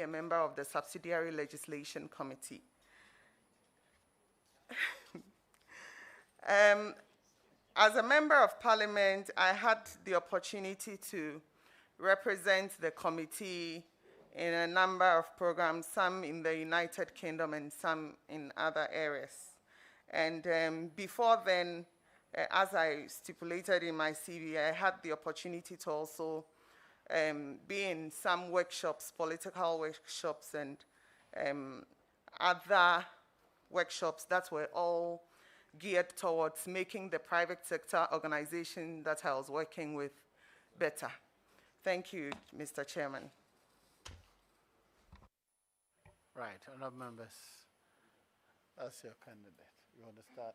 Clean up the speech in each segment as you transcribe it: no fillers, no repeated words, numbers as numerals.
a member of the Subsidiary Legislation Committee. As a member of Parliament, I had the opportunity to represent the committee in a number of programs, some in the United Kingdom and some in other areas. And before then, as I stipulated in my CV, I had the opportunity to also be in some workshops, political workshops, and other workshops that were all geared towards making the private sector organization that I was working with better. Thank you, Mr. Chairman. Right, honorable members, that's your candidate. You want to start?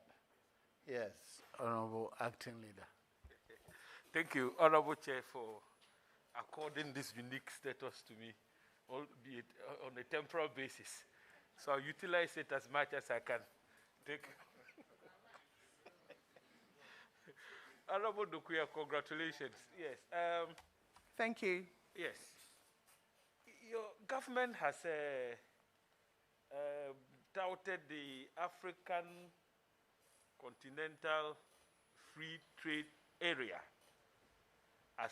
Yes, Honorable Acting Leader. Thank you, Honorable Chair, for according this unique status to me, albeit on a temporal basis. So I'll utilize it as much as I can. Take Honorable Dokuya, congratulations. Yes. Thank you. Yes. Your government has touted the African Continental Free Trade Area as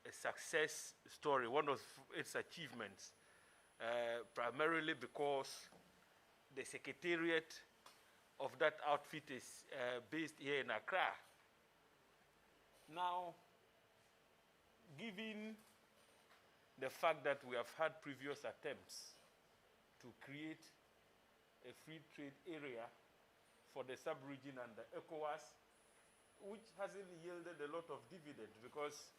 a success story, one of its achievements, primarily because the secretariat of that outfit is based here in Accra. Now, given the fact that we have had previous attempts to create a free trade area for the sub-region and the ECOWAS, which hasn't yielded a lot of dividends, because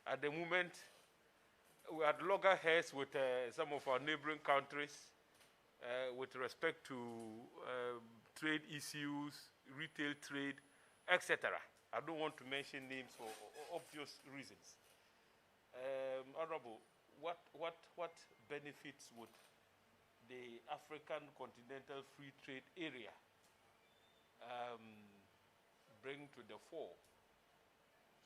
at the moment we had loggerheads with some of our neighboring countries with respect to trade issues, retail trade, etc. I don't want to mention names for obvious reasons. Honorable, what benefits would the African Continental Free Trade Area bring to the fore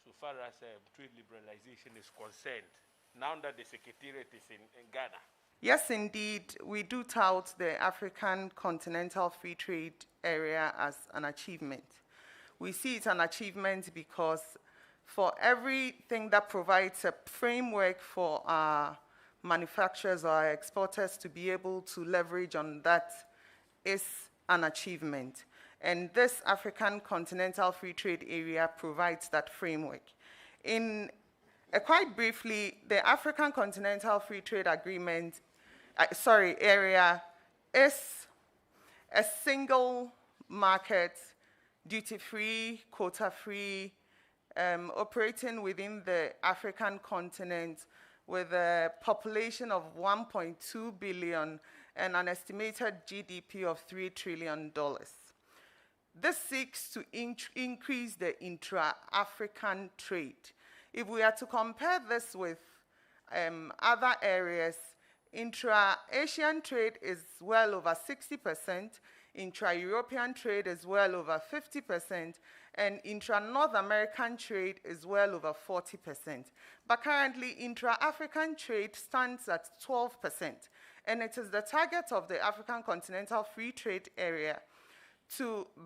so far as trade liberalization is concerned, now that the Secretariat is in Ghana? Yes, indeed, we do tout the African Continental Free Trade Area as an achievement. We see it an achievement because for everything that provides a framework for our manufacturers or our exporters to be able to leverage on that is an achievement. And this African Continental Free Trade Area provides that framework. Quite briefly, the African Continental Free Trade Agreement, area is a single market, duty-free, quota-free, operating within the African continent with a population of 1.2 billion and an estimated GDP of $3 trillion. This seeks to increase the intra-African trade. If we are to compare this with other areas, intra-Asian trade is well over 60%, intra-European trade is well over 50%, and intra-North American trade is well over 40%. But currently, intra-African trade stands at 12%, and it is the target of the African Continental Free Trade Area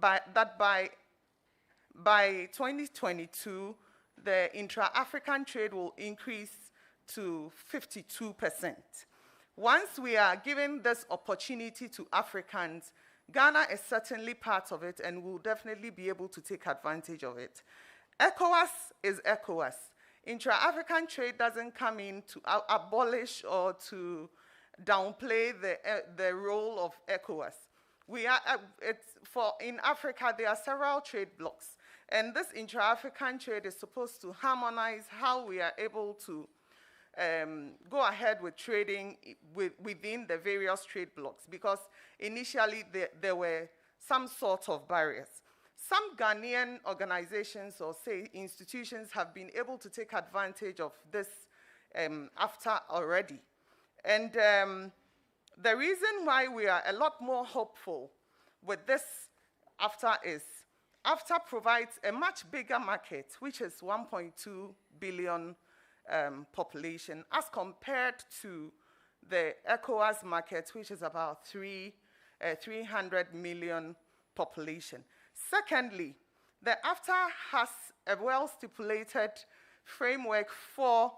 by 2022, the intra-African trade will increase to 52%. Once we are given this opportunity to Africans, Ghana is certainly part of it and will definitely be able to take advantage of it. ECOWAS is ECOWAS. Intra-African trade doesn't come in to abolish or to downplay the role of ECOWAS. In Africa, there are several trade blocs, and this intra-African trade is supposed to harmonize how we are able to go ahead with trading within the various trade blocs, because initially there were some sort of barriers. Some Ghanaian organizations or say institutions have been able to take advantage of this after already. And the reason why we are a lot more hopeful with this after is after provides a much bigger market, which is 1.2 billion population, as compared to the ECOWAS market, which is about 300 million population. Secondly, the AFTA has a well-stipulated framework for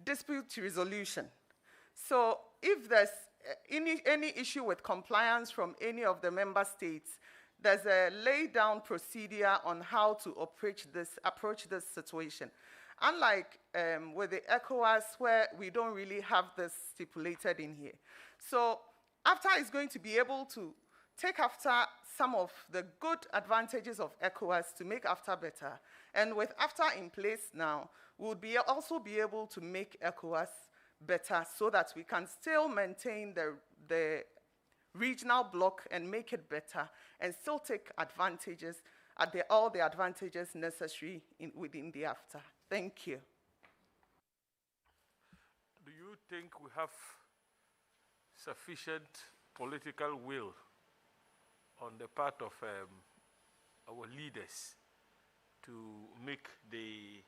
dispute resolution. So if there's any issue with compliance from any of the member states, there's a laid-down procedure on how to approach this situation. Unlike with the ECOWAS, where we don't really have this stipulated in here. So AFTA is going to be able to take after some of the good advantages of ECOWAS to make AFTA better. And with AFTA in place now, we'll also be able to make ECOWAS better so that we can still maintain the regional bloc and make it better and still take advantages, all the advantages necessary within the AFTA. Thank you. Do you think we have sufficient political will on the part of our leaders to make the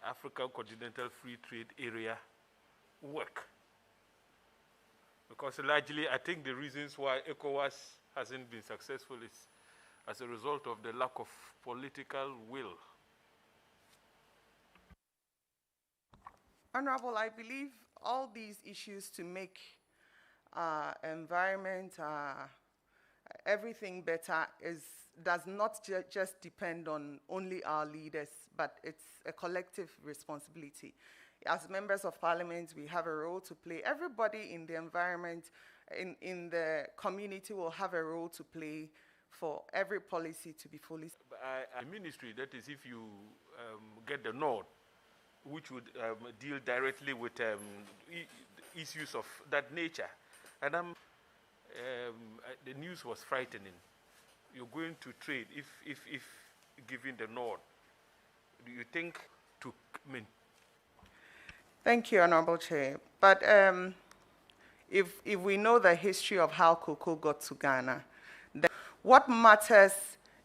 African Continental Free Trade Area work? Because largely, I think the reasons why ECOWAS hasn't been successful is as a result of the lack of political will. Honorable, I believe all these issues to make our environment, everything better does not just depend on only our leaders, but it's a collective responsibility. As members of parliament, we have a role to play. Everybody in the environment, in the community will have a role to play for every policy to be fully. A ministry, that is, if you get the nod, which would deal directly with issues of that nature. And the news was frightening. You're going to trade if given the nod. Do you think to Thank you, Honorable Chair. But if we know the history of how cocoa got to Ghana, then what matters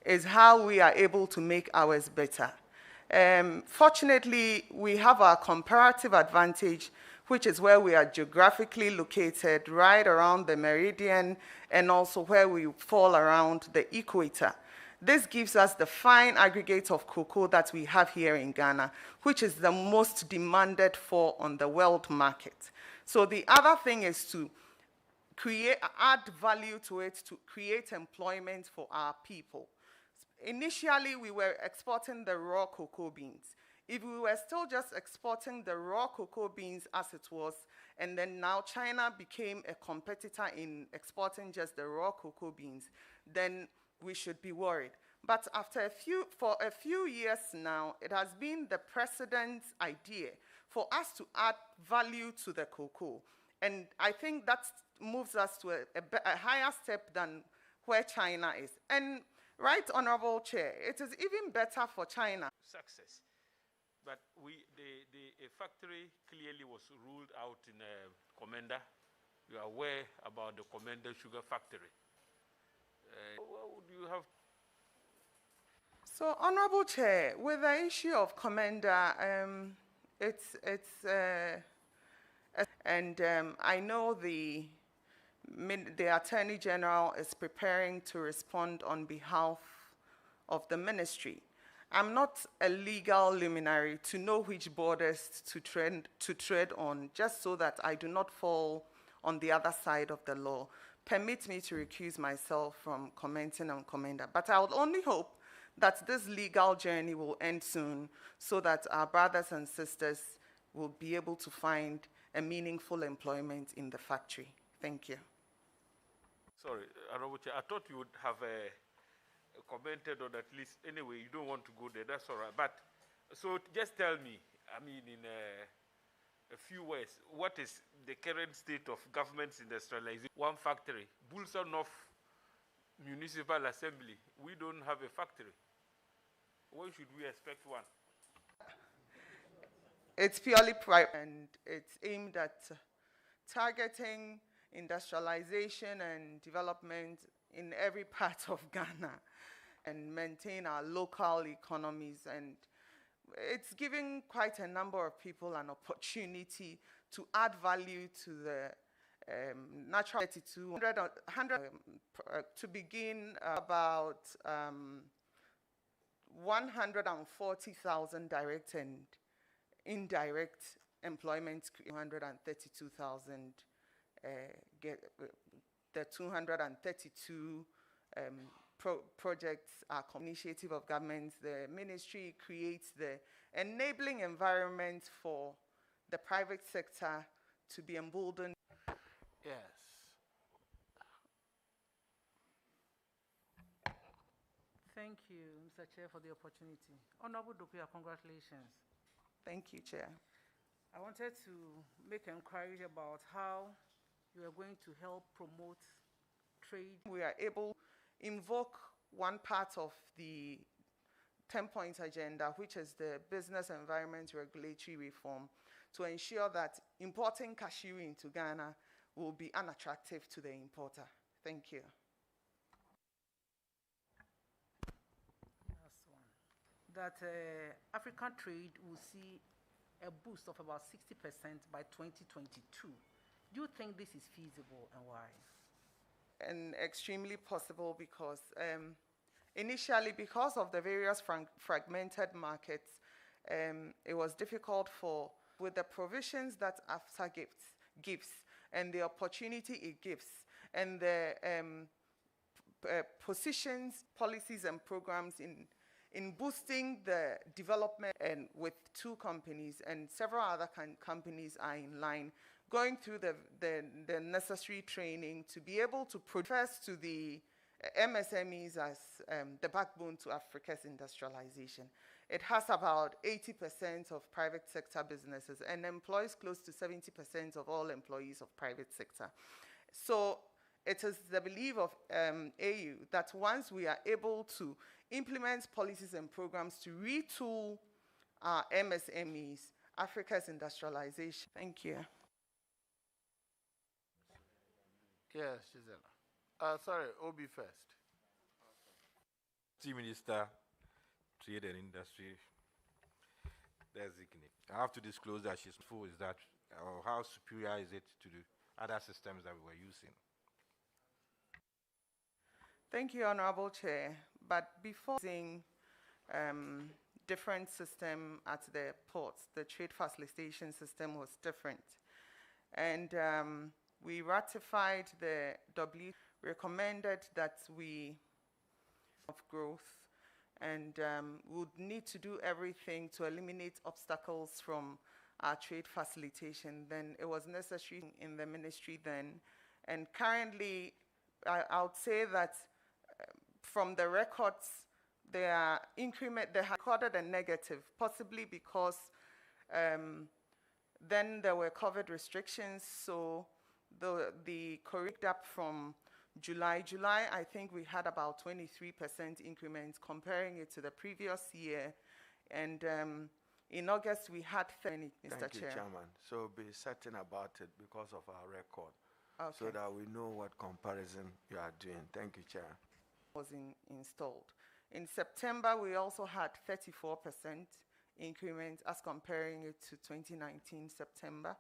is how we are able to make ours better. Fortunately, we have our comparative advantage, which is where we are geographically located right around the meridian and also where we fall around the equator. This gives us the fine aggregate of cocoa that we have here in Ghana, which is the most demanded for on the world market. So the other thing is to add value to it, to create employment for our people. Initially, we were exporting the raw cocoa beans. If we were still just exporting the raw cocoa beans as it was, and then now China became a competitor in exporting just the raw cocoa beans, then we should be worried. But for a few years now, it has been the president's idea for us to add value to the cocoa. And I think that moves us to a higher step than where China is. And right, Honorable Chair, it is even better for China. Success. But a factory clearly was ruled out in Commander. You are aware about the Commander Sugar Factory. What do you have? So, Honorable Chair, with the issue of Commander, I know the Attorney General is preparing to respond on behalf of the ministry. I'm not a legal luminary to know which borders to tread on, just so that I do not fall on the other side of the law. Permit me to recuse myself from commenting on Commander. But I would only hope that this legal journey will end soon so that our brothers and sisters will be able to find a meaningful employment in the factory. Thank you. Sorry, Honorable Chair, I thought you would have commented on at least, anyway, you don't want to go there, that's all right. But, so just tell me, I mean, in a few words, what is the current state of government's industrialization? One factory, Bulsa North Municipal Assembly, we don't have a factory. When should we expect one? It's purely private, and it's aimed at targeting industrialization and development in every part of Ghana and maintain our local economies. And it's giving quite a number of people an opportunity to add value to the natural 32, 100 to begin about 140,000 direct and indirect employment, 132,000 the 232 projects are initiative of governments. The ministry creates the enabling environment for the private sector to be emboldened. Yes. Thank you, Mr. Chair, for the opportunity. Honorable Dokuya, congratulations. Thank you, Chair. I wanted to make inquiry about how you are going to help promote trade. We are able to invoke one part of the 10-point agenda, which is the business environment regulatory reform, to ensure that importing cashew into Ghana will be unattractive to the importer. Thank you. Last one. That African trade will see a boost of about 60% by 2022. Do you think this is feasible, and why? And extremely possible because initially, because of the various fragmented markets, it was difficult with the provisions that AFTA gives and the opportunity it gives and the positions, policies, and programs in boosting the development, and with 2 companies and several other companies are in line, going through the necessary training to be able to progress to the MSMEs as the backbone to Africa's industrialization. It has about 80% of private sector businesses and employs close to 70% of all employees of private sector. So it is the belief of AU that once we are able to implement policies and programs to retool our MSMEs, Africa's industrialization. Thank you. Yes, Gisela. Sorry, Obi first. Kencity Minister, Trade and Industry designate. I have to disclose that she's full. Is that how superior is it to the other systems that we were using? Thank you, Honorable Chair. But before using different system at the ports, the trade facilitation system was different. And we ratified the recommended that we have growth and would need to do everything to eliminate obstacles from our trade facilitation. Then it was necessary in the ministry then. And currently, I would say that from the records, they have recorded a negative, possibly because then there were COVID restrictions, so the correct up from July, I think we had about 23% increments comparing it to the previous year. And in August, we had 30, Mr. Thank Chair. you, Chairman. So be certain about it because of our record, Okay. so that we know what comparison you are doing. Thank you, Chair. Was installed. In September, we also had 34% increment as comparing it to 2019 September.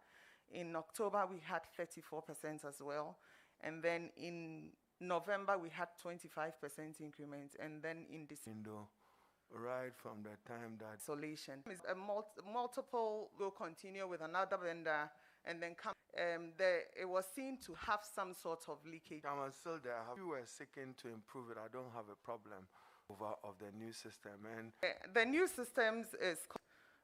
In October, we had 34% as well. And then in November, we had 25% increment. And then in December, Right from the time that isolation. Multiple will continue with another vendor and then come. It was seen to have some sort of leakage. I was still there. If you were seeking to improve it, I don't have a problem of the new system. And The new systems is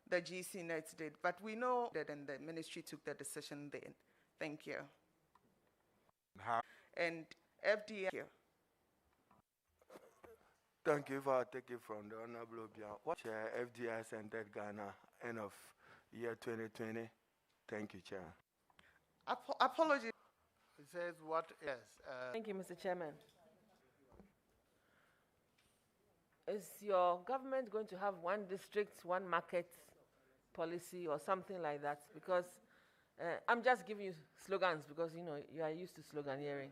the GC Net did, but we know that and the ministry took the decision then. Thank you. And FDA. Here. thank you for taking from the Honorable Obiang. What Chair FDI entered Ghana end of year 2020? Thank you, Chair. Apologies. It says what? Yes. Thank you, Mr. Chairman. Is your government going to have one district, one market policy or something like that? Because I'm just giving you slogans because, you know, you are used to sloganeering.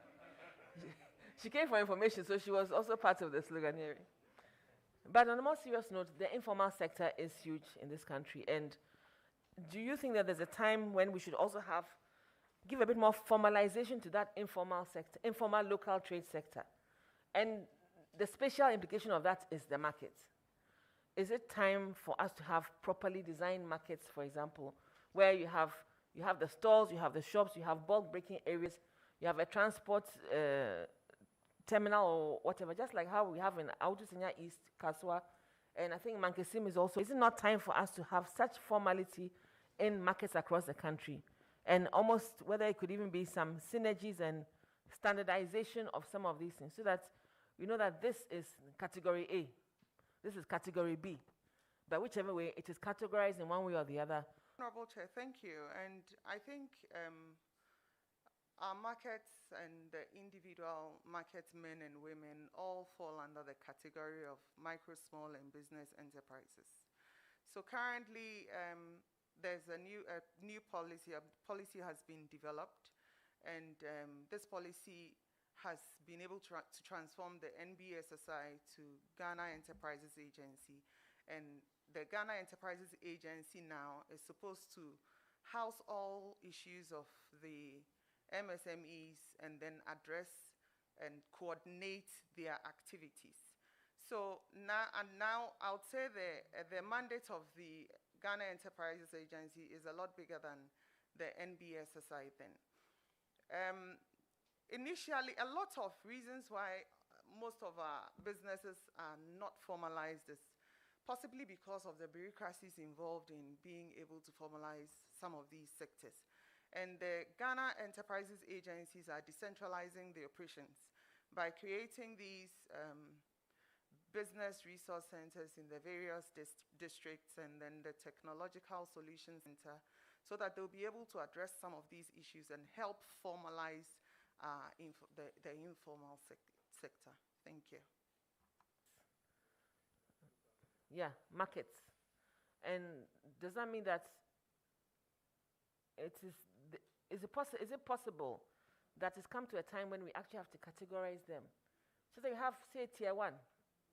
She came for information, so she was also part of the sloganeering. But on a more serious note, the informal sector is huge in this country. And do you think that there's a time when we should also have give a bit more formalization to that informal sector, informal local trade sector. And the special implication of that is the market. Is it time for us to have properly designed markets, for example, where you have the stores, you have the shops, you have bulk breaking areas, you have a transport terminal or whatever, just like how we have in Audusanya East, Kaswa, and I think Mankesim is also. Is it not time for us to have such formality in markets across the country? And almost whether it could even be some synergies and standardization of some of these things, so that we know that this is category A, this is category B, but whichever way, it is categorized in one way or the other. Honorable Chair, thank you. And I think our markets and the individual market men and women all fall under the category of micro, small, and business enterprises. So currently, there's a new policy. A policy has been developed, and this policy has been able to transform the NBSSI to Ghana Enterprises Agency. And the Ghana Enterprises Agency now is supposed to house all issues of the MSMEs and then address and coordinate their activities. So now I would say the mandate of the Ghana Enterprises Agency is a lot bigger than the NBSSI then. Initially, a lot of reasons why most of our businesses are not formalized is possibly because of the bureaucracies involved in being able to formalize some of these sectors. And the Ghana Enterprises Agencies are decentralizing the operations by creating these business resource centers in the various districts, and then the Technological Solutions Center, so that they'll be able to address some of these issues and help formalize the informal sector. Thank you. Yeah, markets. And does that mean that is it possible that it's come to a time when we actually have to categorize them? So that you have, say, tier 1,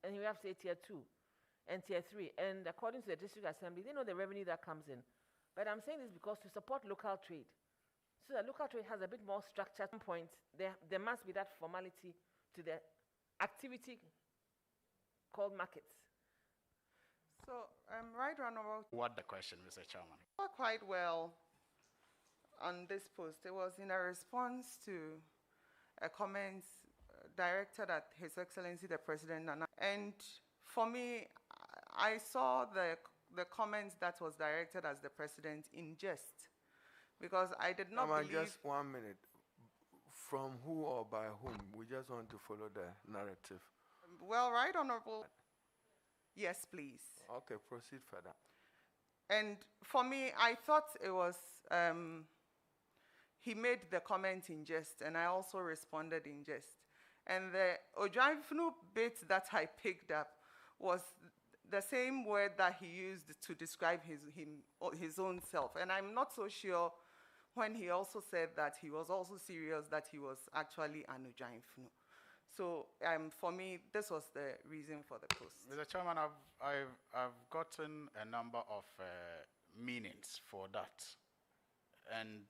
and you have, say, tier 2, and tier 3. And according to the district assembly, they know the revenue that comes in. But I'm saying this because to support local trade, so that local trade has a bit more structure. At some point, there must be that formality to the activity called markets. So, Right Honorable, What the question, Mr. Chairman? quite well on this post. It was in a response to a comment directed at His Excellency the President. And for me, I saw the comments that was directed as the President in jest, because I did not believe... Just 1 minute. From who or by whom? We just want to follow the narrative. Well, Right Honorable, yes, please. Okay, proceed further. And for me, I thought it was, he made the comment in jest, and I also responded in jest. And the Ojafunu bit that I picked up was the same word that he used to describe his own self. And I'm not so sure when he also said that he was also serious that he was actually an Ojafunu. So for me, this was the reason for the post. Mr. Chairman, I've gotten a number of meanings for that. And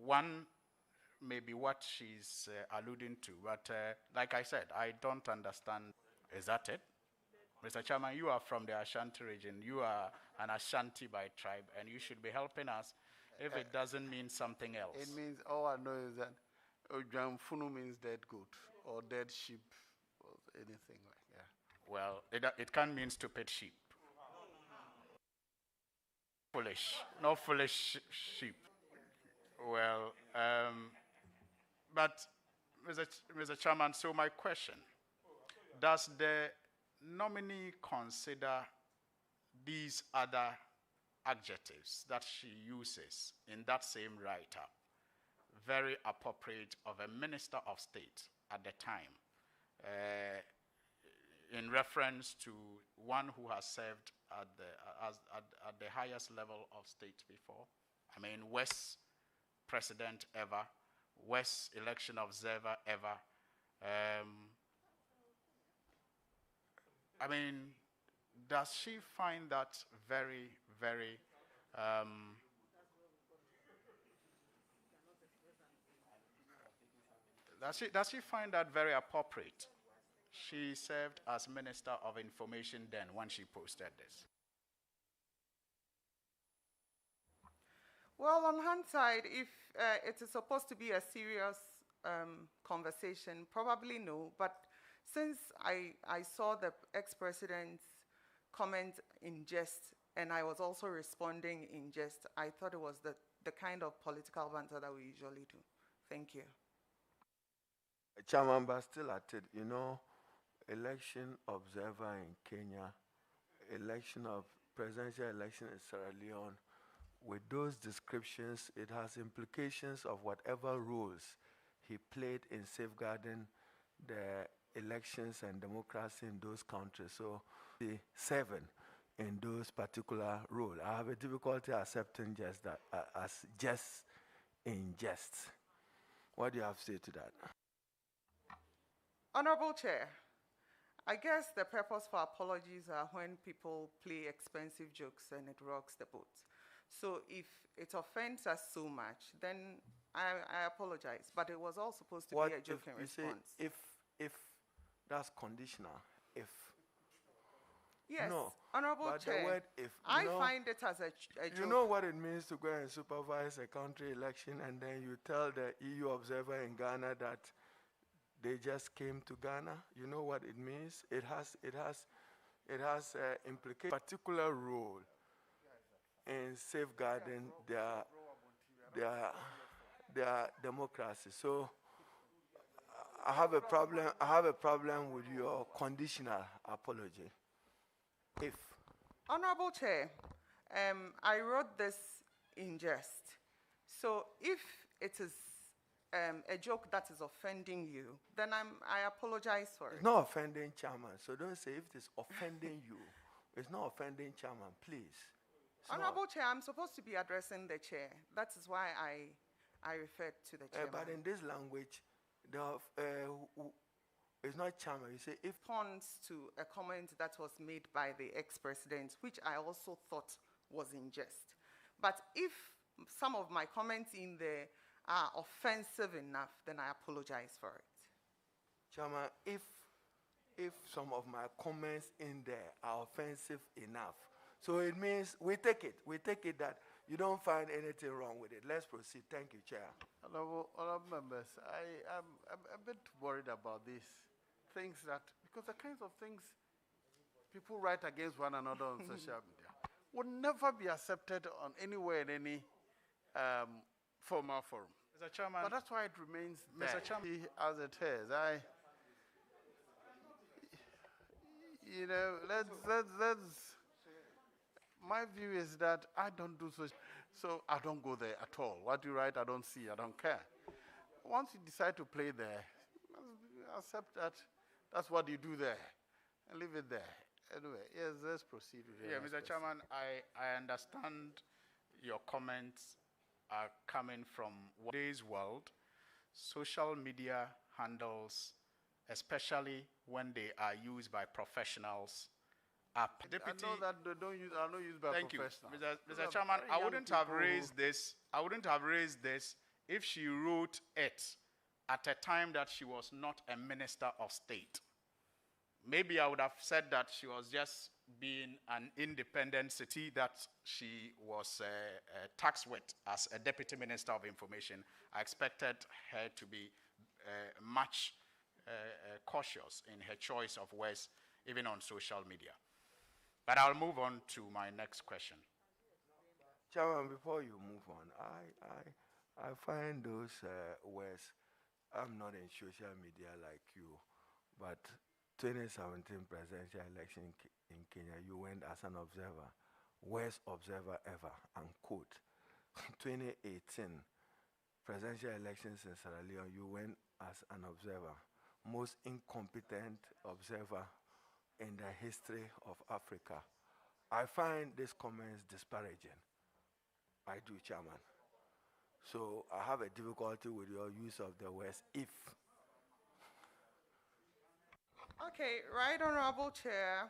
one may be what she's alluding to, but like I said, I don't understand. Is that it? Mr. Chairman, you are from the Ashanti region. You are an Ashanti by tribe, and you should be helping us if it doesn't mean something else. It means, all I know is that Ojamfunu means dead goat or dead sheep or anything like that. Well, it can mean stupid sheep. Foolish, not foolish sheep. Well, but Mr. Chairman, so my question, does the nominee consider these other adjectives that she uses in that same write-up very appropriate of a minister of state at the time, in reference to one who has served at the highest level of state before? I mean, West president ever, West election observer ever. I mean, does she find that very, very Does she find that very appropriate? She served as Minister of Information then when she posted this. Well, on hindsight, if it is supposed to be a serious conversation, probably no. But since I saw the ex-president's comment in jest, and I was also responding in jest, I thought it was the kind of political banter that we usually do. Thank you. Chairman, but still at it, you know, election observer in Kenya, presidential election in Sierra Leone, with those descriptions, it has implications of whatever roles he played in safeguarding the elections and democracy in those countries. So, the 7 in those particular roles. I have a difficulty accepting just that as just in jest. What do you have to say to that? Honorable Chair, I guess the purpose for apologies are when people play expensive jokes and it rocks the boat. So if it offends us so much, then I apologize. But it was all supposed to be a joke in response. If that's conditional, if. Yes, No, Honorable but Chair, the word if, I find it as a joke. You know what it means to go and supervise a country election and then you tell the EU observer in Ghana that they just came to Ghana? You know what it means? It has implications, particular role in safeguarding their democracy. So I have a problem with your conditional apology. If. Honorable Chair, I wrote this in jest. So if it is a joke that is offending you, then I apologize for it. It's not offending Chairman, so don't say if it is offending you. It's not offending Chairman, please. Honorable Chair, I'm supposed to be addressing the Chair. That is why I referred to the Chairman. But in this language, it's not Chairman. You say if. Responds to a comment that was made by the ex-president, which I also thought was in jest. But if some of my comments in there are offensive enough, then I apologize for it. Chairman, if some of my comments in there are offensive enough, so it means we take it that you don't find anything wrong with it. Let's proceed. Thank you, Chair. Honorable members, I'm a bit worried about these things because the kinds of things people write against one another on social media would never be accepted on anywhere in any formal forum. Mr. Chairman. But that's why it remains Mr. there. Chairman. As it is. My view is that I don't do so I don't go there at all. What you write, I don't see, I don't care. Once you decide to play there, accept that that's what you do there and leave it there. Anyway, yes, let's proceed with it. Yeah, Mr. Chairman, I understand your comments are coming from today's world. Social media handles, especially when they are used by professionals, are Deputy. I know that they are not used by professionals. Thank you, Mr. Chairman. I wouldn't have raised this. I wouldn't have raised this if she wrote it at a time that she was not a minister of state. Maybe I would have said that she was just being an independent city that she was taxed with as a deputy minister of information. I expected her to be much cautious in her choice of words, even on social media. But I'll move on to my next question. Chairman, before you move on, I find those words. I'm not in social media like you, but 2017 presidential election in Kenya, you went as an observer, worst observer ever, unquote. 2018 presidential elections in Sierra Leone, you went as an observer, most incompetent observer in the history of Africa. I find these comments disparaging. I do, Chairman. So I have a difficulty with your use of the words if. Okay, Right Honorable Chair,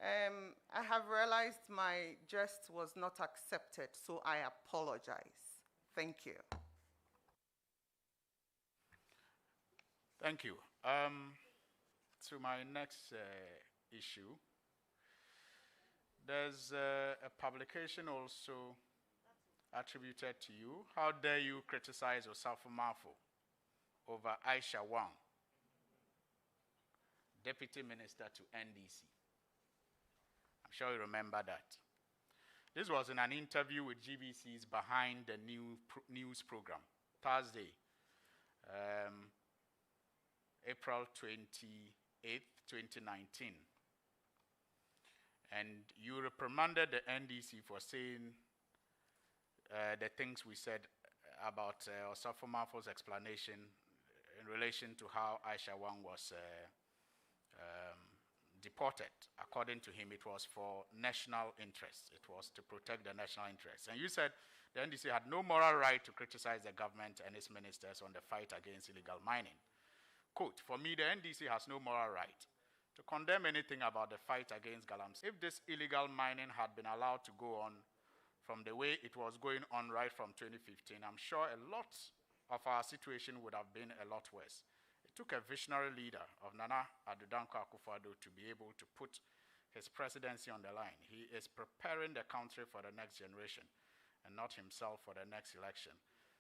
I have realized my jest was not accepted, so I apologize. Thank you. Thank you. To my next issue, there's a publication also attributed to you. How dare you criticize Osafo Mafo over Aisha Wang, Deputy Minister to NDC? I'm sure you remember that. This was in an interview with GBC's Behind the News program, Thursday, April 28th, 2019. And you reprimanded the NDC for saying the things we said about Osafo Mafo's explanation in relation to how Aisha Wang was deported. According to him, it was for national interests. It was to protect the national interests. And you said the NDC had no moral right to criticize the government and its ministers on the fight against illegal mining. Quote, for me, the NDC has no moral right to condemn anything about the fight against galamsey. If this illegal mining had been allowed to go on from the way it was going on right from 2015, I'm sure a lot of our situation would have been a lot worse. It took a visionary leader of Nana Addo akufo-addo to be able to put his presidency on the line. He is preparing the country for the next generation and not himself for the next election.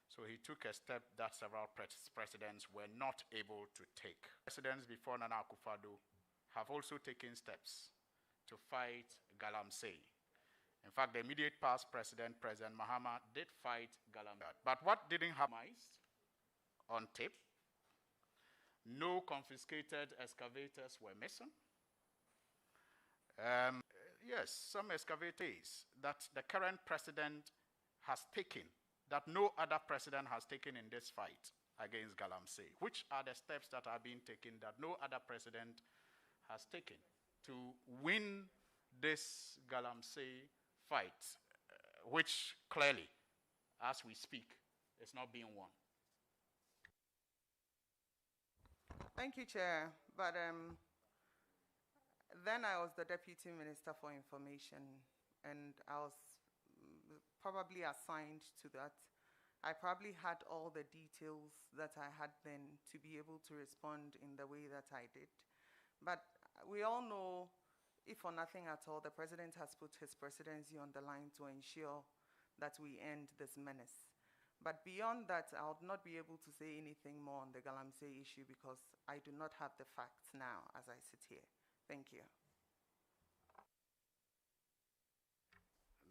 So he took a step that several presidents were not able to take. Presidents before Nana akufo-addo have also taken steps to fight galamsey. In fact, the immediate past President Mahama, did fight galamsey. But what didn't happen on tape? No confiscated excavators were missing. Yes, some excavators that the current president has taken, that no other president has taken in this fight against galamsey. Which are the steps that are being taken that no other president has taken to win this galamsey fight, which clearly, as we speak, is not being won? Thank you, Chair. But then I was the Deputy Minister for Information, and I was probably assigned to that. I probably had all the details that I had then to be able to respond in the way that I did. But we all know, if for nothing at all, the President has put his presidency on the line to ensure that we end this menace. But beyond that, I would not be able to say anything more on the galamsey issue because I do not have the facts now as I sit here. Thank you.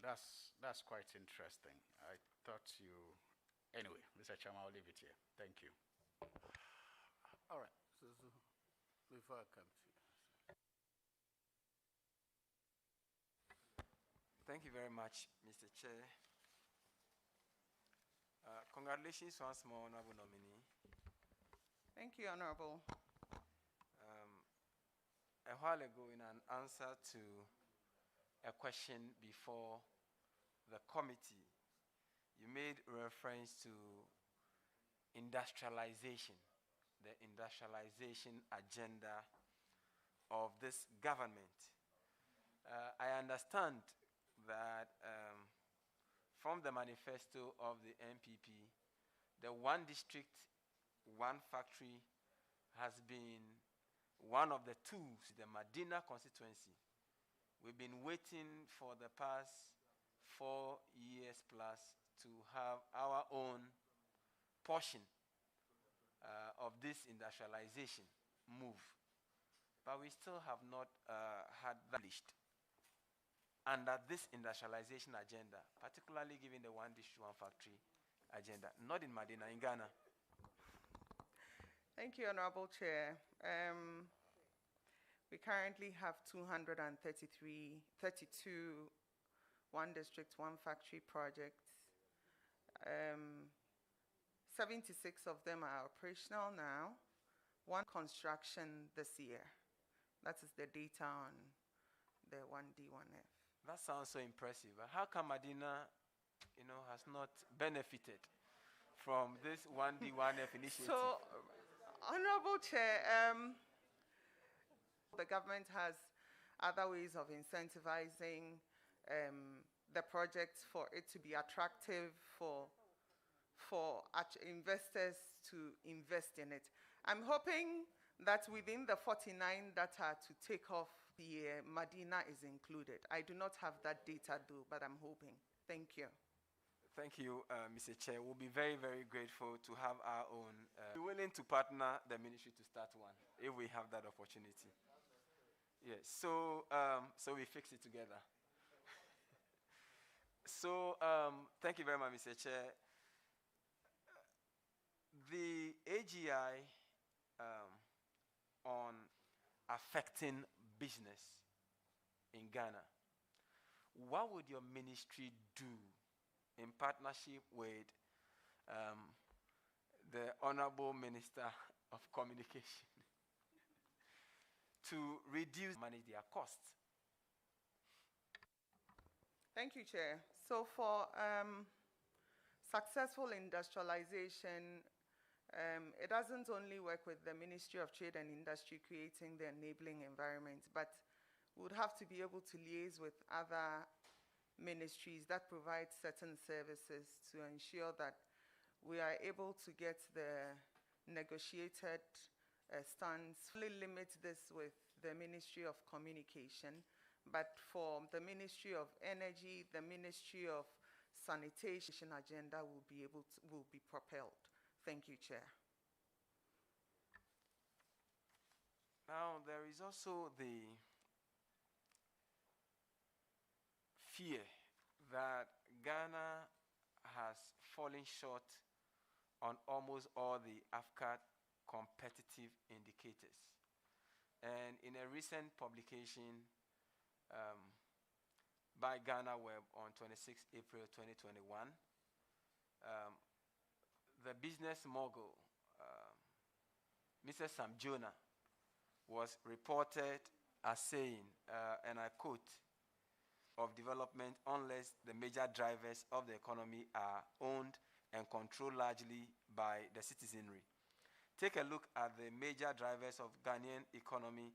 That's quite interesting. I thought you... Anyway, Mr. Chairman, I'll leave it here. Thank you. All right. So before I come to you. Thank you very much, Mr. Chair. Congratulations once more, Honorable Nominee. Thank you, Honorable. A while ago, in an answer to a question before the committee, you made reference to industrialization, the industrialization agenda of this government. I understand that from the manifesto of the NPP, the one district, one factory has been one of the tools, the Medina constituency. We've been waiting for the past 4 years plus to have our own portion of this industrialization move. But we still have not had that published under this industrialization agenda, particularly given the one district, one factory agenda, not in Medina, in Ghana. Thank you, Honorable Chair. We currently have 32 one district, one factory projects. 76 of them are operational now, one construction this year. That is the data on the 1D, 1F. That sounds so impressive. How come Medina, has not benefited from this 1D, 1F initiative? So, Honorable Chair, the government has other ways of incentivizing the projects for it to be attractive for investors to invest in it. I'm hoping that within the 49 that are to take off, the Medina is included. I do not have that data though, but I'm hoping. Thank you. Thank you, Mr. Chair. We'll be very, very grateful to have our own. Be willing to partner the ministry to start one if we have that opportunity. Yes. So, so we fix it together. So, thank you very much, Mr. Chair. The AGI on affecting business in Ghana, what would your ministry do in partnership with the Honorable Minister of Communication to manage their costs? Thank you, Chair. So for successful industrialization, it doesn't only work with the Ministry of Trade and Industry creating the enabling environment, but we would have to be able to liaise with other ministries that provide certain services to ensure that we are able to get the negotiated stance. Only limit this with the Ministry of Communication, but for the Ministry of Energy, the Ministry of Sanitation agenda will be propelled. Thank you, Chair. Now, there is also the fear that Ghana has fallen short on almost all the AFCAT competitive indicators. And in a recent publication by Ghana Web on 26 April 2021, the business mogul, Mr. Sam Jonah, was reported as saying, and I quote, of development unless the major drivers of the economy are owned and controlled largely by the citizenry. Take a look at the major drivers of Ghanaian economy: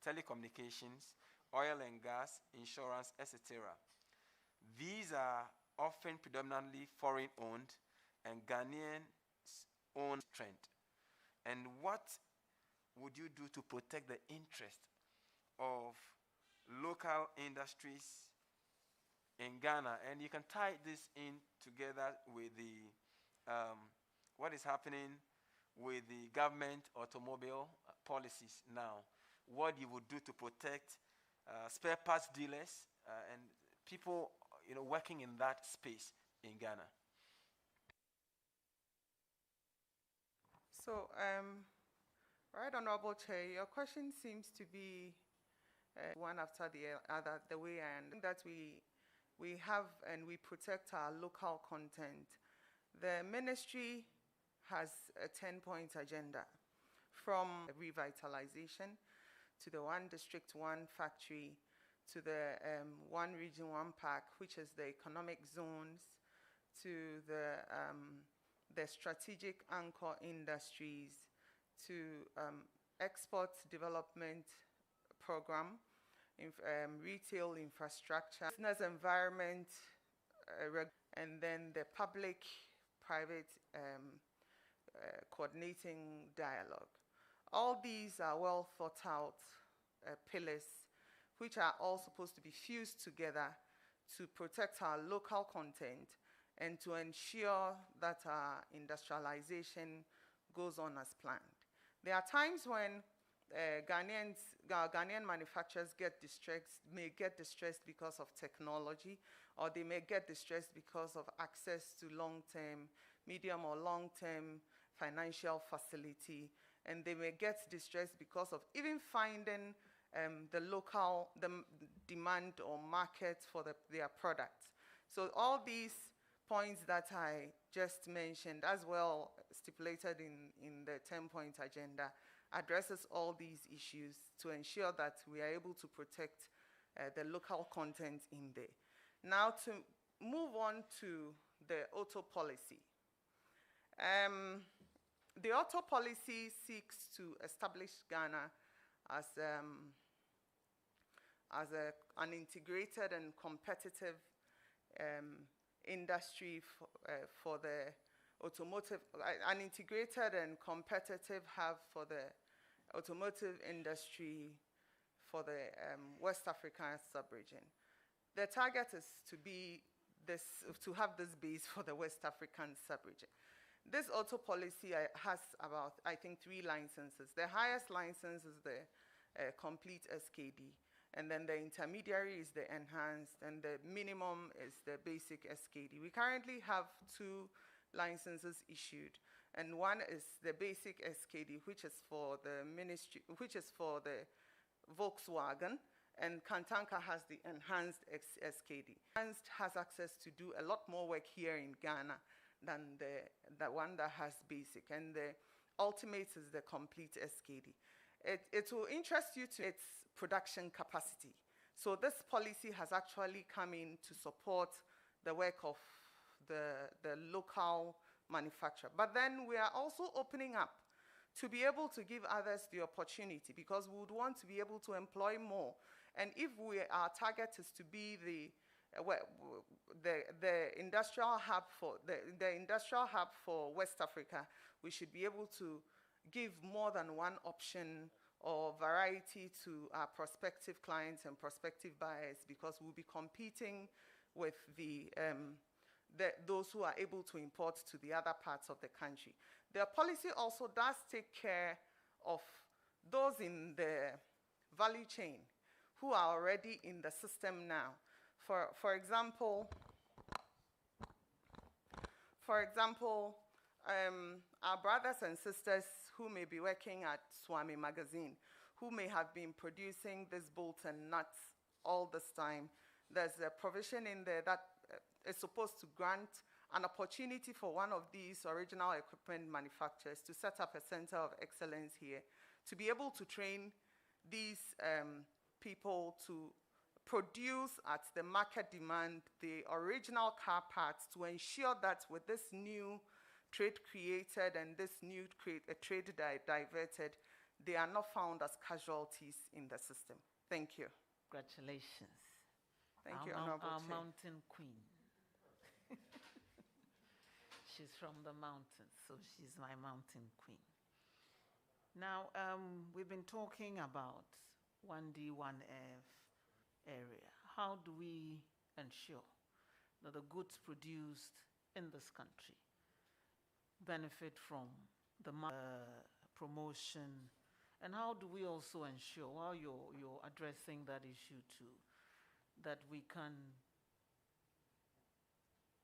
telecommunications, oil and gas, insurance, etc. These are often predominantly foreign-owned and Ghanaians' own strength. And what would you do to protect the interest of local industries in Ghana? And you can tie this in together with the what is happening with the government automobile policies now. What you would do to protect spare parts dealers and people, working in that space in Ghana. So, right, Honorable Chair, your question seems to be one after the other, the way I understand that we have and we protect our local content. The ministry has a 10-point agenda, from revitalization to the one district, one factory, to the one region, one park, which is the economic zones, to the strategic anchor industries, to export development program, retail infrastructure, business environment, and then the public-private coordinating dialogue. All these are well thought out pillars, which are all supposed to be fused together to protect our local content and to ensure that our industrialization goes on as planned. There are times when Ghanaian manufacturers may get distressed because of technology, or they may get distressed because of access to long-term, medium or long-term financial facility, and they may get distressed because of even finding the demand or market for their products. So all these points that I just mentioned, as well stipulated in the 10-point agenda, addresses all these issues to ensure that we are able to protect the local content in there. Now, to move on to the auto policy. The auto policy seeks to establish Ghana as an integrated and competitive industry for the automotive, an integrated and competitive hub for the automotive industry for the West African sub-region. The target is to have this base for the West African sub-region. This auto policy has about, I think, 3 licenses. The highest license is the complete SKD, and then the intermediary is the enhanced, and the minimum is the basic SKD. We currently have 2 licenses issued, and one is the basic SKD, which is for the ministry, which is for the Volkswagen, and Kantanka has the enhanced SKD. Enhanced has access to do a lot more work here in Ghana than the one that has basic, and the ultimate is the complete SKD. It will interest you to its production capacity. So this policy has actually come in to support the work of the local manufacturer. But then we are also opening up to be able to give others the opportunity, because we would want to be able to employ more. And if our target is to be the industrial hub for West Africa, we should be able to give more than one option or variety to our prospective clients and prospective buyers, because we'll be competing with those who are able to import to the other parts of the country. The policy also does take care of those in the value chain who are already in the system now. For example, our brothers and sisters who may be working at Swami Magazine, who may have been producing this bolts and nuts all this time, there's a provision in there that is supposed to grant an opportunity for one of these original equipment manufacturers to set up a center of excellence here, to be able to train these people to produce at the market demand the original car parts, to ensure that with this new trade created and this new trade diverted, they are not found as casualties in the system. Thank you. Congratulations. Thank you, Honorable Our Chair. mountain queen. She's from the mountains, so she's my mountain queen. Now, we've been talking about 1D, 1F area. How do we ensure that the goods produced in this country benefit from the promotion? And how do we also ensure, while you're addressing that issue too, that we can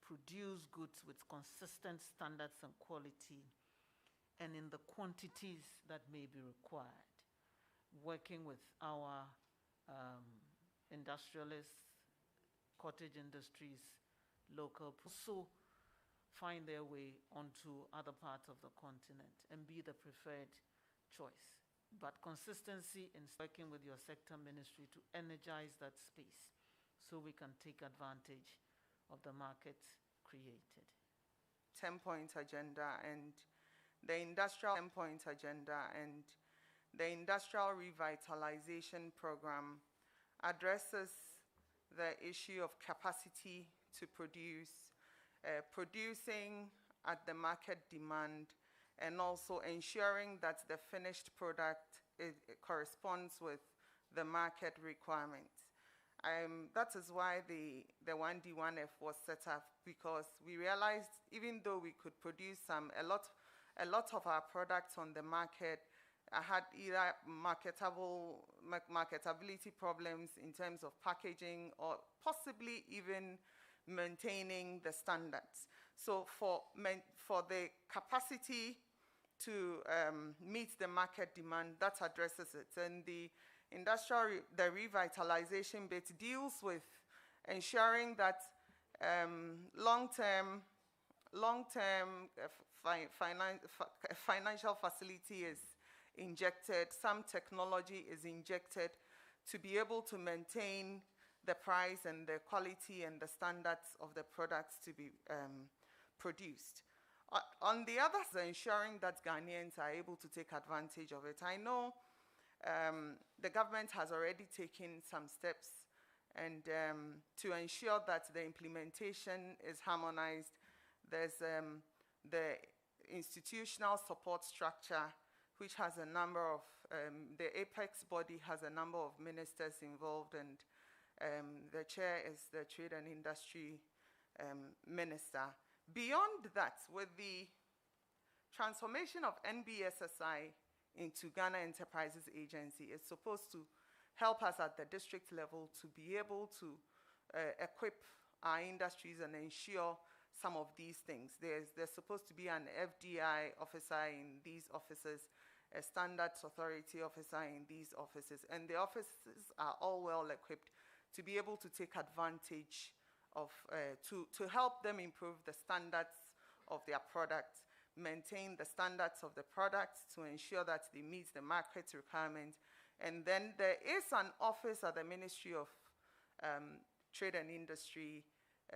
produce goods with consistent standards and quality and in the quantities that may be required, working with our industrialists, cottage industries, local, also find their way onto other parts of the continent and be the preferred choice. But consistency in working with your sector ministry to energize that space so we can take advantage of the markets created. 10-point agenda and the industrial 10-point agenda and the industrial revitalization program addresses the issue of capacity to produce, producing at the market demand, and also ensuring that the finished product corresponds with the market requirements. That is why the 1D, 1F was set up, because we realized even though we could produce a lot of our products on the market, had either marketability problems in terms of packaging or possibly even maintaining the standards. So for the capacity to meet the market demand, that addresses it. And the revitalization bit deals with ensuring that long-term financial facility is injected, some technology is injected to be able to maintain the price and the quality and the standards of the products to be produced. On the other side, ensuring that Ghanaians are able to take advantage of it. I know the government has already taken some steps and to ensure that the implementation is harmonized. There's the institutional support structure, which has a number of, the apex body has a number of ministers involved, and the chair is the Trade and Industry Minister. Beyond that, with the transformation of NBSSI into Ghana Enterprises Agency, it's supposed to help us at the district level to be able to equip our industries and ensure some of these things. There's supposed to be an FDI officer in these offices, a standards authority officer in these offices, and the offices are all well equipped to be able to take advantage of, to help them improve the standards of their products, maintain the standards of the products to ensure that they meet the market requirements. And then there is an office at the Ministry of Trade and Industry,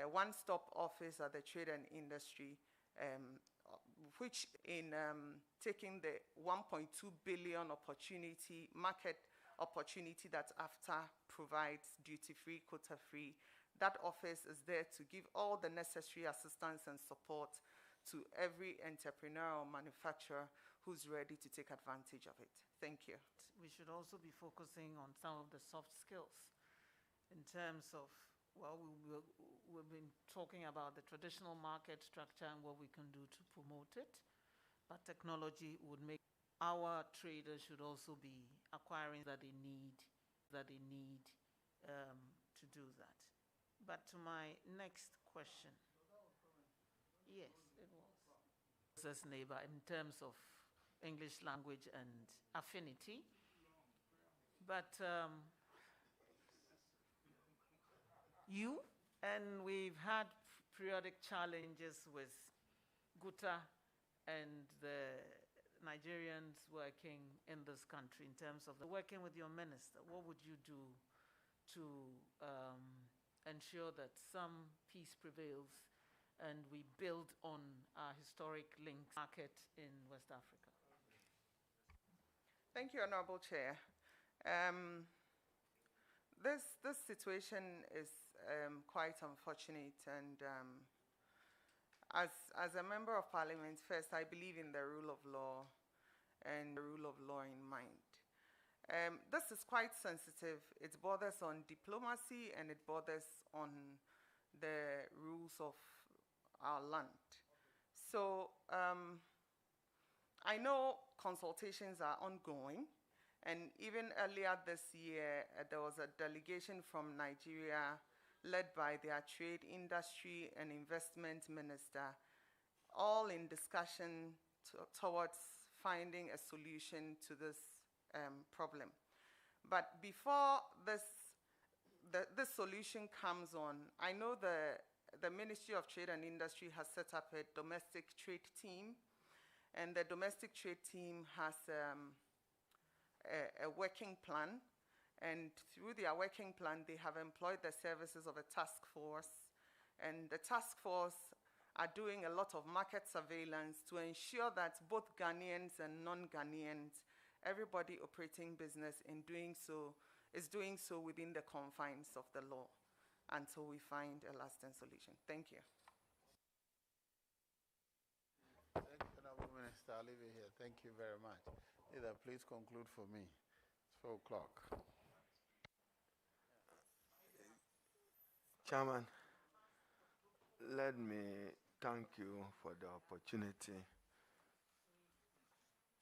a one-stop office at the Trade and Industry, which in taking the 1.2 billion opportunity, market opportunity that AFTA provides, duty-free, quota-free, that office is there to give all the necessary assistance and support to every entrepreneur or manufacturer who's ready to take advantage of it. Thank you. We should also be focusing on some of the soft skills in terms of, well, we've been talking about the traditional market structure and what we can do to promote it, but technology would make our traders should also be acquiring that they need to do that. But to my next question, yes, it was. As neighbor in terms of English language and affinity, but and we've had periodic challenges with Guta and the Nigerians working in this country in terms of working with your minister. What would you do to ensure that some peace prevails and we build on our historic links market in West Africa? Thank you, Honorable Chair. This situation is quite unfortunate, and as a member of Parliament, first, I believe in the rule of law and the rule of law in mind. This is quite sensitive. It borders on diplomacy and it borders on the rules of our land. So I know consultations are ongoing, and even earlier this year, there was a delegation from Nigeria led by their Trade, Industry and Investment Minister, all in discussion towards finding a solution to this problem. But before this solution comes on, I know the Ministry of Trade and Industry has set up a domestic trade team, and the domestic trade team has a working plan, and through their working plan, they have employed the services of a task force, and the task force are doing a lot of market surveillance to ensure that both Ghanaians and non-Ghanaians, everybody operating business in doing so, is doing so within the confines of the law until we find a lasting solution. Thank you. Thank you, Honorable Minister. I'll leave it here. Thank you very much. Either please conclude for me. It's 4 o'clock. Chairman, let me thank you for the opportunity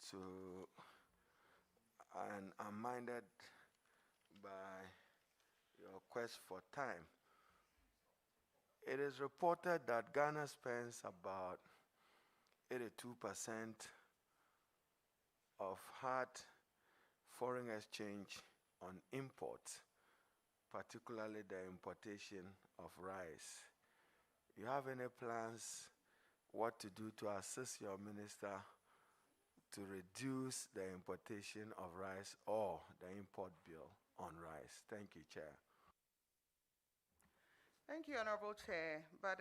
to, and I'm minded by your quest for time. It is reported that Ghana spends about 82% of hard foreign exchange on imports, particularly the importation of rice. You have any plans what to do to assist your minister to reduce the importation of rice or the import bill on rice? Thank you, Chair. Thank you, Honorable Chair. But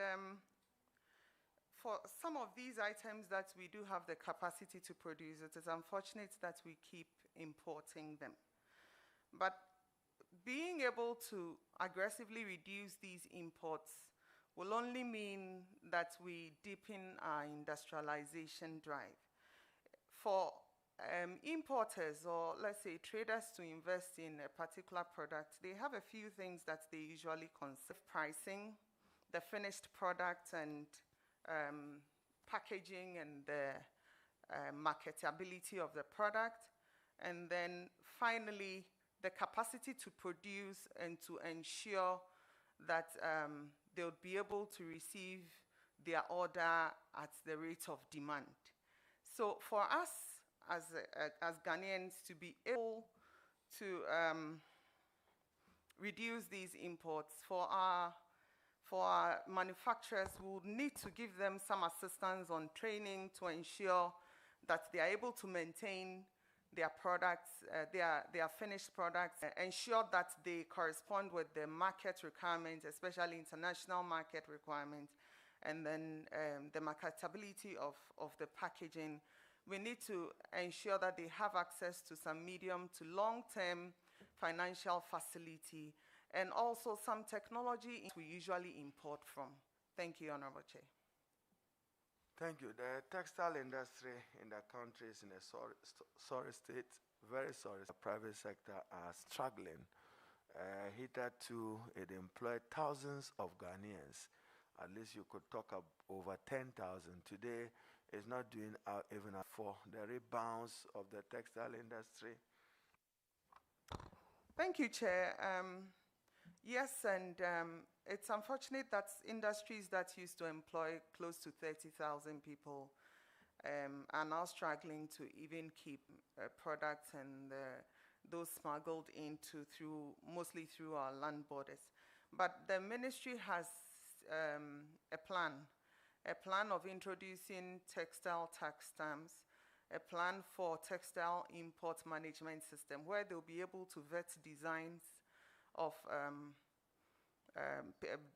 for some of these items that we do have the capacity to produce, it is unfortunate that we keep importing them. But being able to aggressively reduce these imports will only mean that we deepen our industrialization drive. For importers, or let's say traders, to invest in a particular product, they have a few things that they usually consider: pricing, the finished product, and packaging, and the marketability of the product. And then finally, the capacity to produce and to ensure that they would be able to receive their order at the rate of demand. So for us as Ghanaians to be able to reduce these imports, for our manufacturers, we would need to give them some assistance on training to ensure that they are able to maintain their products, their finished products, ensure that they correspond with the market requirements, especially international market requirements, and then the marketability of the packaging. We need to ensure that they have access to some medium to long-term financial facility, and also some technology we usually import from. Thank you, Honorable Chair. Thank you. The textile industry in the country is in a sorry state, very sorry. The private sector are struggling. Hitherto, it employed thousands of Ghanaians. At least you could talk of over 10,000. Today, it's not doing even for the rebounds of the textile industry. Thank you, Chair. Yes, and it's unfortunate that industries that used to employ close to 30,000 people are now struggling to even keep products, and those smuggled into mostly through our land borders. But the ministry has a plan of introducing textile tax stamps, a plan for textile import management system, where they'll be able to vet designs of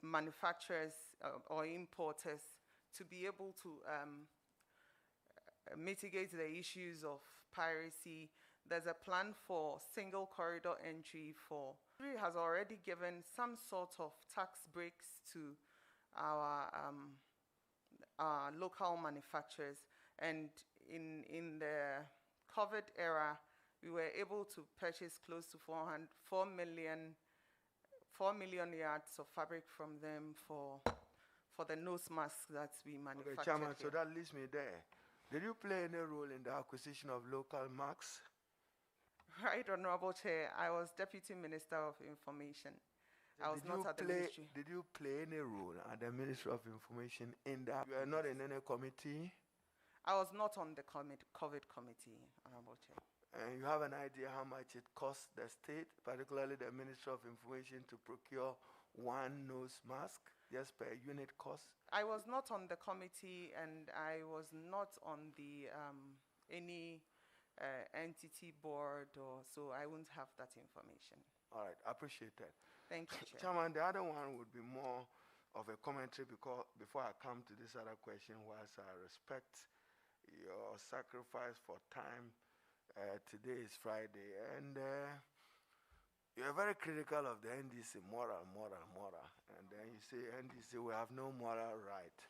manufacturers or importers to be able to mitigate the issues of piracy. There's a plan for single corridor entry for. It has already given some sort of tax breaks to our local manufacturers, and in the COVID era, we were able to purchase close to 4 million yards of fabric from them for the nose masks that we manufacture. Okay, Chairman, here. so that leaves me there. Did you play any role in the acquisition of local masks? Right, Honorable Chair, I was Deputy Minister of Information. I was not at the ministry. Did you play any role at the Ministry of Information in that? You are not in any committee? I was not on the COVID committee, Honorable Chair. And you have an idea how much it costs the state, particularly the Ministry of Information, to procure one nose mask, just per unit cost? I was not on the committee, and I was not on the any entity board, so I wouldn't have that information. All right, I appreciate that. Thank you, Chair. Chairman, the other one would be more of a commentary, because before I come to this other question, whilst I respect your sacrifice for time, today is Friday, and you're very critical of the NDC, moral, and then you say NDC, we have no moral right.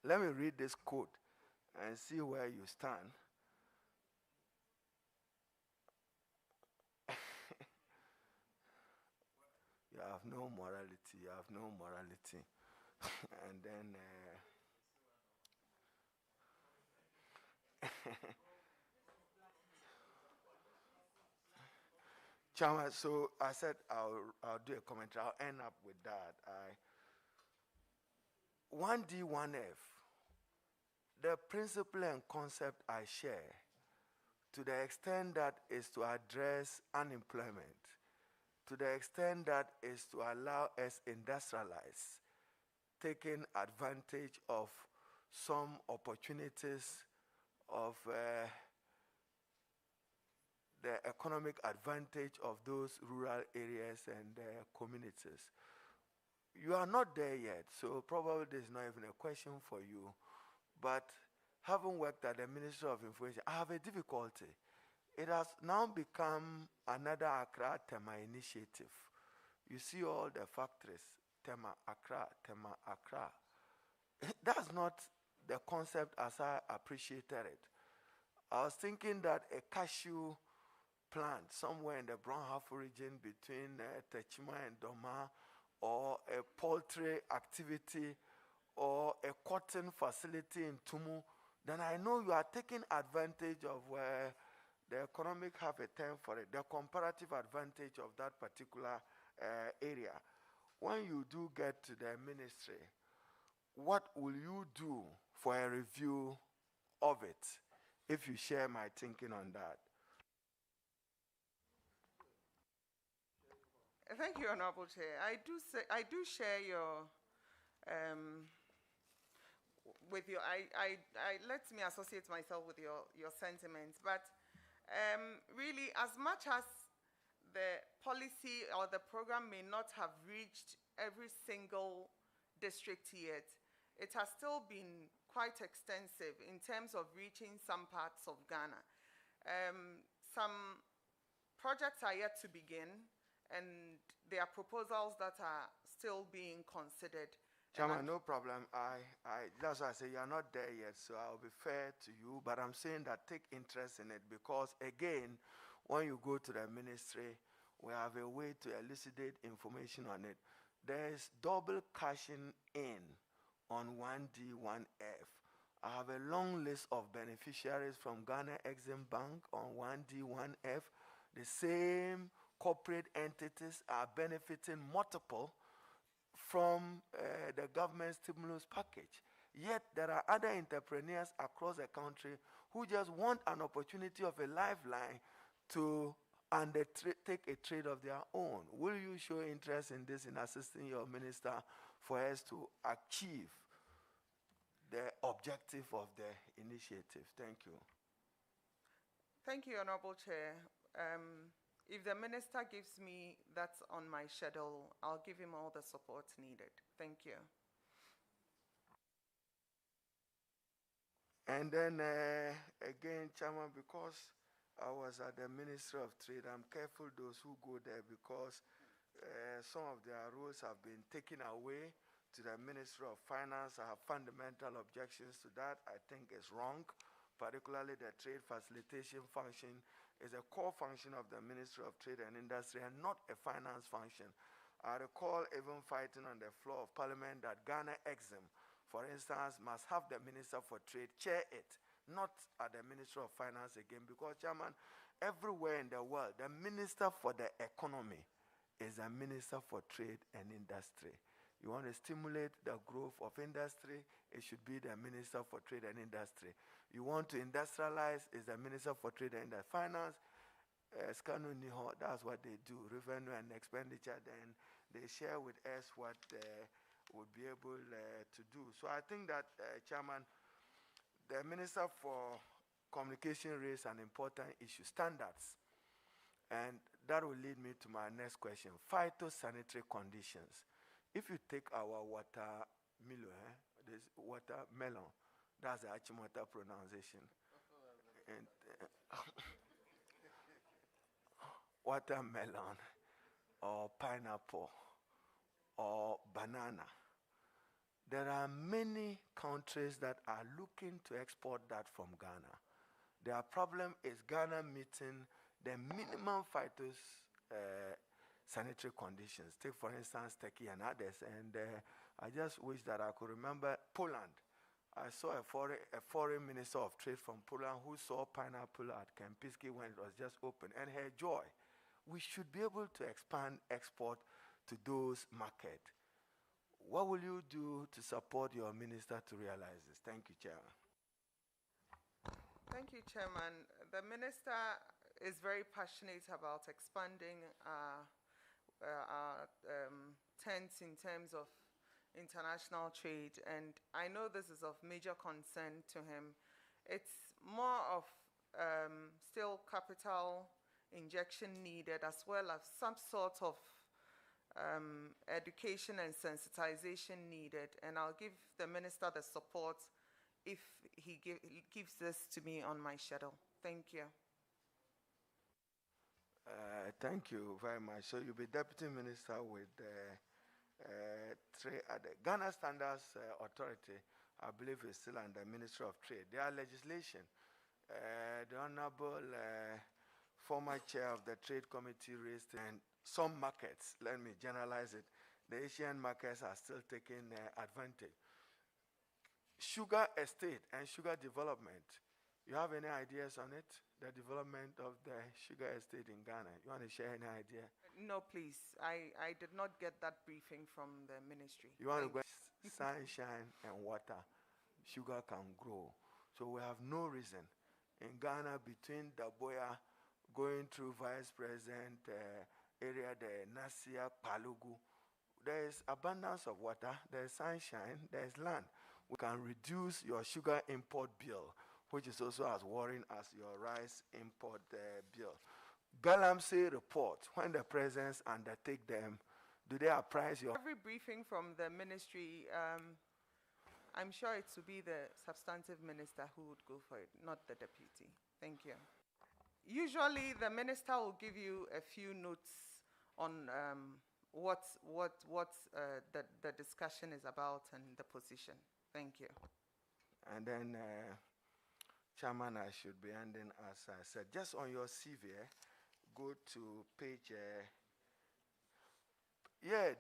Let me read this quote and see where you stand. You have no morality, you have no morality. And then Chairman, so I said I'll do a commentary. I'll end up with that. 1D, 1F, the principle and concept I share, to the extent that is to address unemployment, to the extent that is to allow us industrialize, taking advantage of some opportunities of the economic advantage of those rural areas and communities. You are not there yet, so probably there's not even a question for you. But having worked at the Ministry of Information, I have a difficulty. It has now become another Accra Tema initiative. You see all the factories Tema Accra, Tema Accra. That's not the concept as I appreciated it. I was thinking that a cashew plant somewhere in the Brown-Hafo region between Techima and Doma, or a poultry activity, or a cotton facility in Tumu, then I know you are taking advantage of where the economic have a term for it, the comparative advantage of that particular area. When you do get to the ministry, what will you do for a review of it, if you share my thinking on that? Thank you, Honorable Chair. I do share your with your let me associate myself with your sentiments, but really, as much as the policy or the program may not have reached every single district yet, it has still been quite extensive in terms of reaching some parts of Ghana. Some projects are yet to begin, and there are proposals that are still being considered. Chairman, no problem. That's why I say you're not there yet, so I'll be fair to you, but I'm saying that take interest in it, because again, when you go to the ministry, we have a way to elucidate information on it. There's double cashing in on 1D, 1F. I have a long list of beneficiaries from Ghana Exim Bank on 1D, 1F. The same corporate entities are benefiting multiple from the government stimulus package. Yet there are other entrepreneurs across the country who just want an opportunity of a lifeline to undertake a trade of their own. Will you show interest in this, in assisting your minister for us to achieve the objective of the initiative? Thank you. Thank you, Honorable Chair. If the minister gives me that on my schedule, I'll give him all the support needed. Thank you. And then again, Chairman, because I was at the Ministry of Trade, I'm careful those who go there, because some of their roles have been taken away to the Ministry of Finance. I have fundamental objections to that. I think it's wrong. Particularly the trade facilitation function is a core function of the Ministry of Trade and Industry and not a finance function. I recall even fighting on the floor of Parliament that Ghana Exim, for instance, must have the Minister for Trade chair it, not at the Ministry of Finance again, because, Chairman, everywhere in the world, the Minister for the Economy is a Minister for Trade and Industry. You want to stimulate the growth of industry, it should be the Minister for Trade and Industry. You want to industrialize, is the Minister for Trade and Industry. Finance, that's what they do, revenue and expenditure, then they share with us what they would be able to do. So I think that, Chairman, the Minister for Communication raised an important issue, standards. And that will lead me to my next question, phytosanitary conditions. If you take our watermelon, this watermelon, that's the Achimota pronunciation. And watermelon, or pineapple, or banana. There are many countries that are looking to export that from Ghana. Their problem is Ghana meeting the minimum sanitary conditions. Take, for instance, Turkey and others. And I just wish that I could remember Poland. I saw a foreign minister of trade from Poland who saw pineapple at Kencity when it was just open, and her joy. We should be able to expand export to those markets. What will you do to support your minister to realize this? Thank you, Chairman. Thank you, Chairman. The minister is very passionate about expanding our tents in terms of international trade, and I know this is of major concern to him. It's more of still capital injection needed, as well as some sort of education and sensitization needed, and I'll give the minister the support if he gives this to me on my schedule. Thank you. Thank you very much. So you'll be Deputy Minister with the Ghana Standards Authority, I believe, is still under Ministry of Trade. Their legislation, the Honorable former chair of the Trade Committee raised, and some markets, let me generalize it, the Asian markets are still taking advantage. Sugar estate and sugar development, you have any ideas on it? The development of the sugar estate in Ghana. You want to share any idea? No, please. I did not get that briefing from the ministry. You want Thank to go sunshine and water, sugar can grow. So we have no reason in Ghana between Daboya going through vice president area, the Nasia, Palugu. There is abundance of water, there is sunshine, there is land. We can reduce your sugar import bill, which is also as worrying as your rice import bill. Galamsey report, when the presidents undertake them, do they apprise your... Every briefing from the ministry, I'm sure it will be the substantive minister who would go for it, not the deputy. Thank you. Usually, the minister will give you a few notes on what the discussion is about and the position. Thank you. And then, Chairman, I should be ending as I said. Just on your CV, go to page...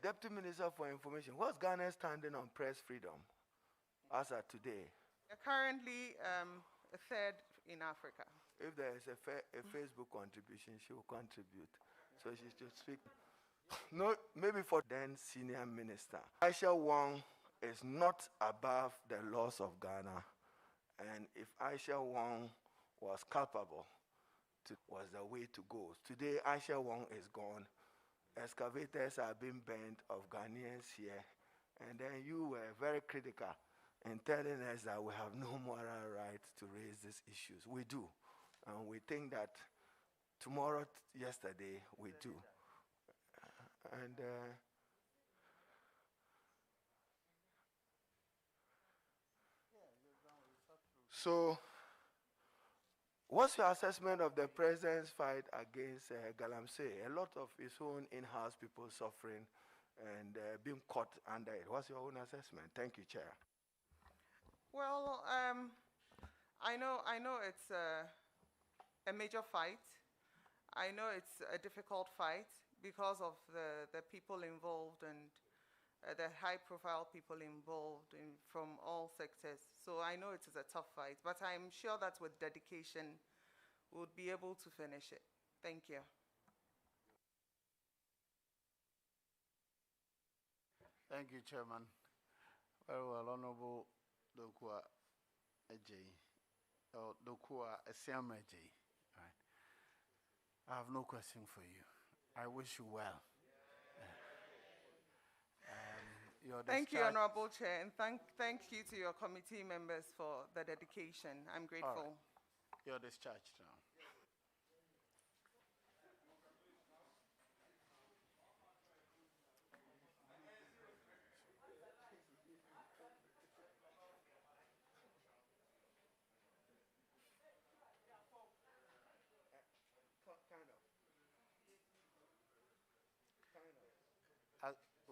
Deputy Minister for Information. What's Ghana's standing on press freedom as of today? Currently, a third in Africa. If there is a Facebook contribution, she will contribute. So she should speak. No, maybe for then senior minister. Aisha Wong is not above the laws of Ghana. And if Aisha Wong was culpable, was the way to go. Today, Aisha Wong is gone. Excavators are being banned of Ghanaians here. And then you were very critical in telling us that we have no moral right to raise these issues. We do. And we think that tomorrow, yesterday, we do. So, what's your assessment of the president's fight against Galamsey? A lot of his own in-house people suffering and being caught under it. What's your own assessment? Thank you, Chair. Well, I know it's a major fight. I know it's a difficult fight because of the people involved and the high-profile people involved from all sectors. So I know it is a tough fight, but I'm sure that with dedication, we'll be able to finish it. Thank you. Thank you, Chairman. Very well, Honorable Dokua Ajay, or Dokua Esiam Ajay. Right. I have no question for you. I wish you well. Thank you, Honorable Chair, and thank you to your committee members for the dedication. I'm grateful. Right. You're discharged now.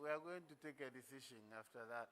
We are going to take a decision after that.